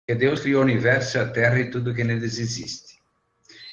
que Deus criou o universo, a Terra e tudo que neles existe.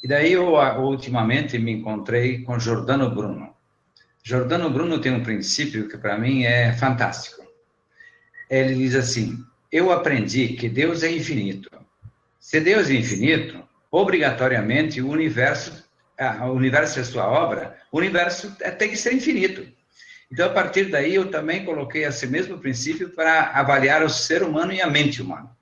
E daí eu, ultimamente, me encontrei com Giordano Bruno. Giordano Bruno tem um princípio que, para mim, é fantástico. Ele diz assim, eu aprendi que Deus é infinito. Se Deus é infinito, obrigatoriamente o universo é a sua obra, o universo tem que ser infinito. Então, a partir daí, eu também coloquei esse mesmo princípio para avaliar o ser humano e a mente humana.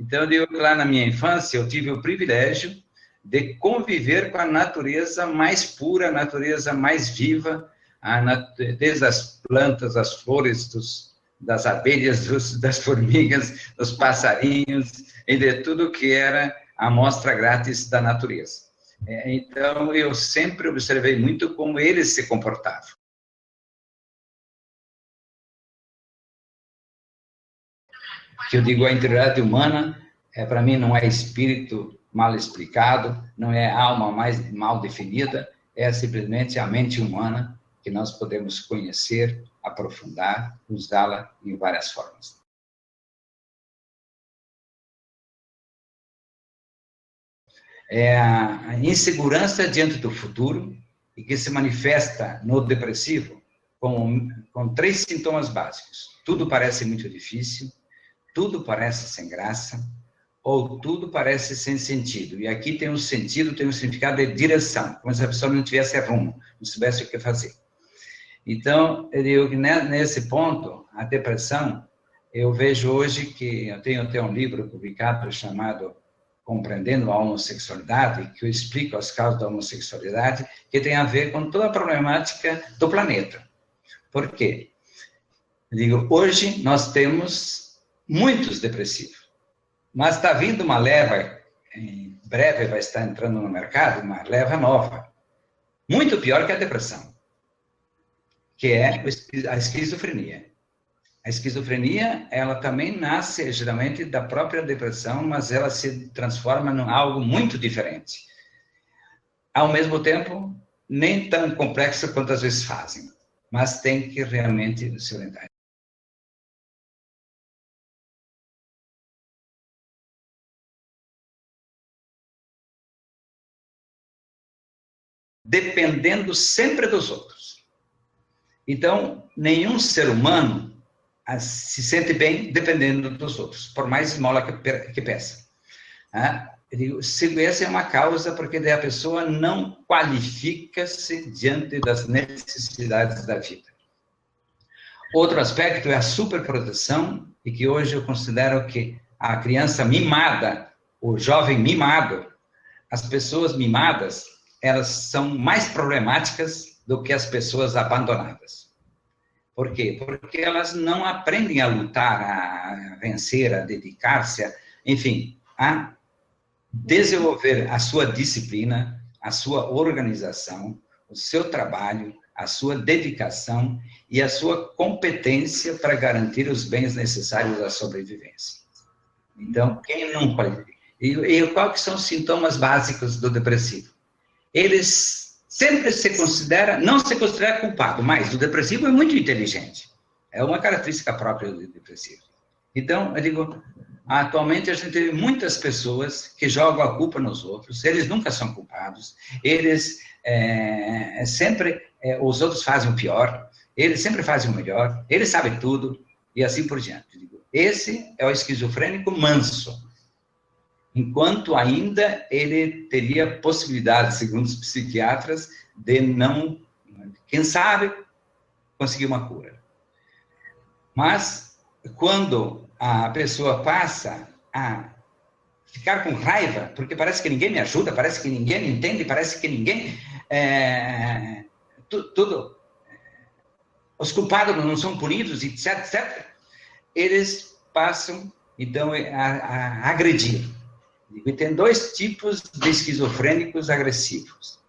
Então, eu digo que lá na minha infância, eu tive o privilégio de conviver com a natureza mais pura, a natureza mais viva, desde as plantas, as flores, das abelhas, das formigas, dos passarinhos, e de tudo que era a amostra grátis da natureza. Então, eu sempre observei muito como eles se comportavam. Que eu digo, a interioridade humana, para mim, não é espírito mal explicado, não é alma mais mal definida, é simplesmente a mente humana que nós podemos conhecer, aprofundar, usá-la em várias formas. É a insegurança diante do futuro e que se manifesta no depressivo com 3 sintomas básicos. Tudo parece muito difícil, tudo parece sem graça, ou tudo parece sem sentido. E aqui tem um sentido, tem um significado de direção, como se a pessoa não tivesse rumo, não soubesse o que fazer. Então, eu digo que nesse ponto, a depressão, eu vejo hoje que, eu tenho até um livro publicado chamado Compreendendo a Homossexualidade, que eu explico as causas da homossexualidade, que tem a ver com toda a problemática do planeta. Por quê? Eu digo, hoje nós temos muitos depressivos, mas está vindo uma leva, em breve vai estar entrando no mercado, uma leva nova, muito pior que a depressão, que é a esquizofrenia. A esquizofrenia, ela também nasce geralmente da própria depressão, mas ela se transforma em algo muito diferente. Ao mesmo tempo, nem tão complexo quanto às vezes fazem, mas tem que realmente se orientar. Dependendo sempre dos outros. Então, nenhum ser humano se sente bem dependendo dos outros, por mais esmola que peça. Essa é uma causa porque a pessoa não qualifica-se diante das necessidades da vida. Outro aspecto é a superproteção, e que hoje eu considero que a criança mimada, o jovem mimado, as pessoas mimadas, elas são mais problemáticas do que as pessoas abandonadas. Por quê? Porque elas não aprendem a lutar, a vencer, a dedicar-se, enfim, a desenvolver a sua disciplina, a sua organização, o seu trabalho, a sua dedicação e a sua competência para garantir os bens necessários à sobrevivência. Então, quem não qualifica? E quais são os sintomas básicos do depressivo? Eles sempre não se considera culpado, mas o depressivo é muito inteligente. É uma característica própria do depressivo. Então, eu digo, atualmente a gente tem muitas pessoas que jogam a culpa nos outros, eles nunca são culpados, eles os outros fazem o pior, eles sempre fazem o melhor, eles sabem tudo, e assim por diante. Eu digo, esse é o esquizofrênico manso. Enquanto ainda ele teria possibilidade, segundo os psiquiatras, de não, quem sabe, conseguir uma cura. Mas, quando a pessoa passa a ficar com raiva, porque parece que ninguém me ajuda, parece que ninguém me entende, parece que ninguém... os culpados não são punidos, etc., etc., eles passam, então, a agredir. E tem 2 tipos de esquizofrênicos agressivos.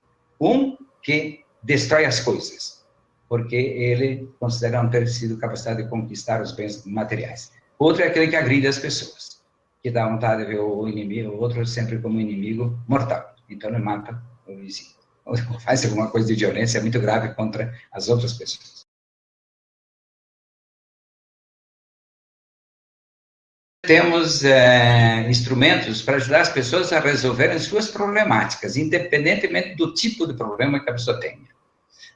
Um que destrói as coisas, porque ele considera não ter sido capaz de conquistar os bens materiais. Outro é aquele que agride as pessoas, que dá vontade de ver o inimigo, o outro sempre como inimigo mortal. Então ele mata o vizinho. Ou faz alguma coisa de violência muito grave contra as outras pessoas. temos instrumentos para ajudar as pessoas a resolverem suas problemáticas, independentemente do tipo de problema que a pessoa tenha.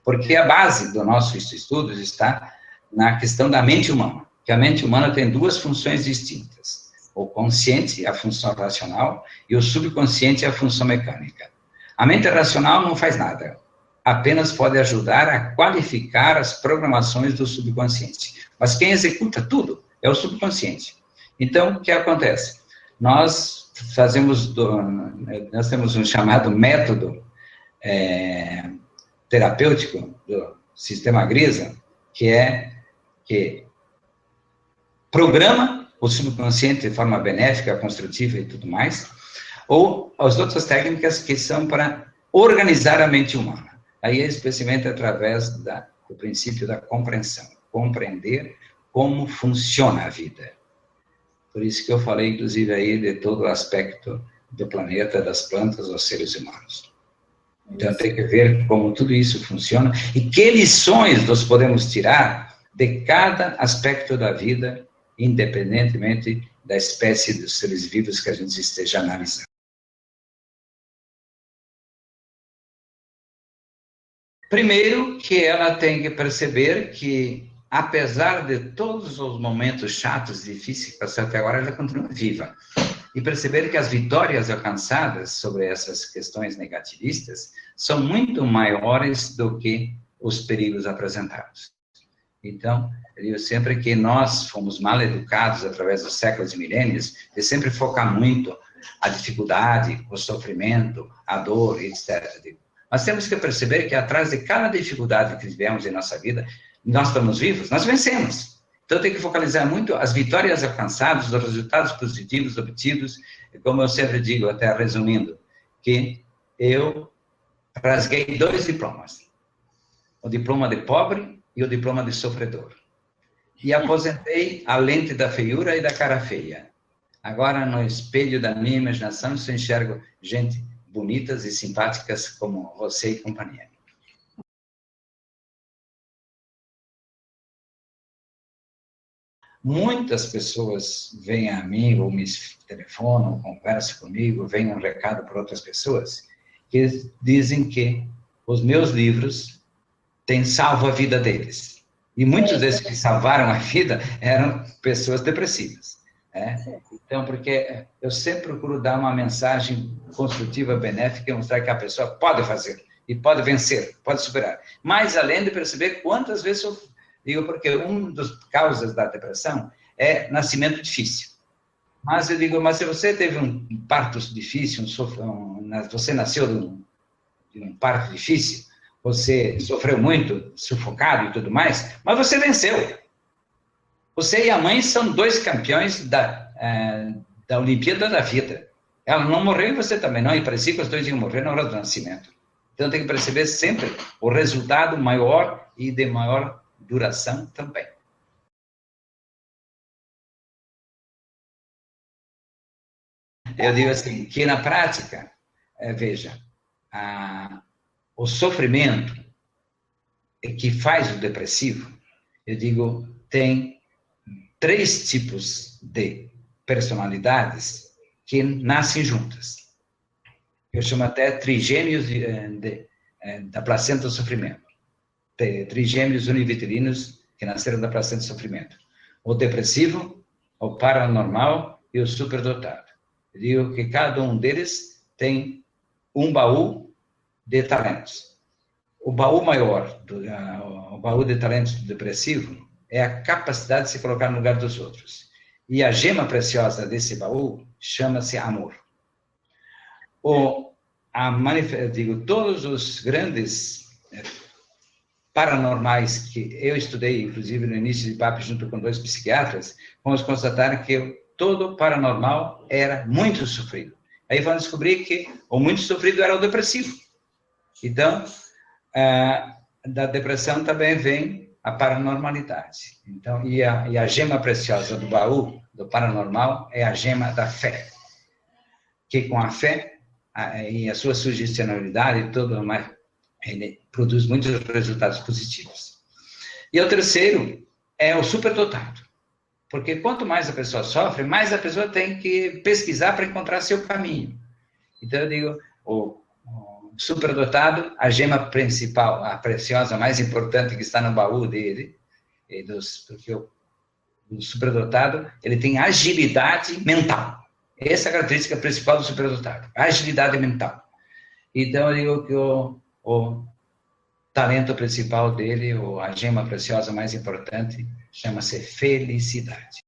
Porque a base do nosso estudo está na questão da mente humana, que a mente humana tem duas funções distintas. O consciente, a função racional, e o subconsciente, a função mecânica. A mente racional não faz nada, apenas pode ajudar a qualificar as programações do subconsciente. Mas quem executa tudo é o subconsciente. Então, o que acontece? Nós temos um chamado método terapêutico do sistema Grisa, que programa o subconsciente de forma benéfica, construtiva e tudo mais, ou as outras técnicas que são para organizar a mente humana. Aí, especialmente através do princípio da compreensão, compreender como funciona a vida. Por isso que eu falei, inclusive, aí de todo o aspecto do planeta, das plantas, dos seres humanos. Então, tem que ver como tudo isso funciona e que lições nós podemos tirar de cada aspecto da vida, independentemente da espécie dos seres vivos que a gente esteja analisando. Primeiro, que ela tem que perceber que, apesar de todos os momentos chatos e difíceis que passou até agora, ela continua viva. E perceber que as vitórias alcançadas sobre essas questões negativistas são muito maiores do que os perigos apresentados. Então, eu digo sempre que nós fomos mal educados através dos séculos e milênios de sempre focar muito a dificuldade, o sofrimento, a dor, etc. Mas temos que perceber que atrás de cada dificuldade que tivemos em nossa vida, nós estamos vivos, nós vencemos. Então, tem que focalizar muito as vitórias alcançadas, os resultados positivos obtidos, como eu sempre digo, até resumindo, que eu rasguei 2 diplomas. O diploma de pobre e o diploma de sofredor. E aposentei a lente da feiura e da cara feia. Agora, no espelho da minha imaginação, eu enxergo gente bonitas e simpáticas como você e companhia. Muitas pessoas vêm a mim, ou me telefonam, conversam comigo, vêm um recado para outras pessoas, que dizem que os meus livros têm salvo a vida deles. E muitos desses que salvaram a vida eram pessoas depressivas. Então, porque eu sempre procuro dar uma mensagem construtiva, benéfica, e mostrar que a pessoa pode fazer, e pode vencer, pode superar. Mas, além de perceber quantas vezes eu digo, porque uma das causas da depressão é nascimento difícil. Mas eu digo, mas se você teve um parto difícil, você nasceu de um parto difícil, você sofreu muito, sufocado e tudo mais, mas você venceu. Você e a mãe são 2 campeões da Olimpíada da Vida. Ela não morreu e você também não, e parecia que os 2 iam morrer na hora do nascimento. Então tem que perceber sempre o resultado maior e de maior duração também. Eu digo assim, que na prática, veja, o sofrimento que faz o depressivo, eu digo, tem 3 tipos de personalidades que nascem juntas. Eu chamo até trigêmeos da placenta do sofrimento. Trigêmeos univitelinos que nasceram da placenta do sofrimento. O depressivo, o paranormal e o superdotado. Eu digo que cada um deles tem um baú de talentos. O baú maior, o baú de talentos do depressivo, é a capacidade de se colocar no lugar dos outros. E a gema preciosa desse baú chama-se amor. Todos os grandes paranormais que eu estudei, inclusive no início de papo, junto com 2 psiquiatras, vamos constatar que todo paranormal era muito sofrido. Aí vamos descobrir que o muito sofrido era o depressivo. Então, da depressão também vem a paranormalidade. Então, e a gema preciosa do baú do paranormal é a gema da fé. Que com a fé e a sua sugestionalidade e tudo mais, ele produz muitos resultados positivos. E o terceiro é o superdotado. Porque quanto mais a pessoa sofre, mais a pessoa tem que pesquisar para encontrar seu caminho. Então, eu digo, o superdotado, a gema principal, a preciosa, mais importante que está no baú dele, porque o superdotado, ele tem agilidade mental. Essa é a característica principal do superdotado, agilidade mental. Então, eu digo que o talento principal dele, ou a gema preciosa mais importante, chama-se felicidade.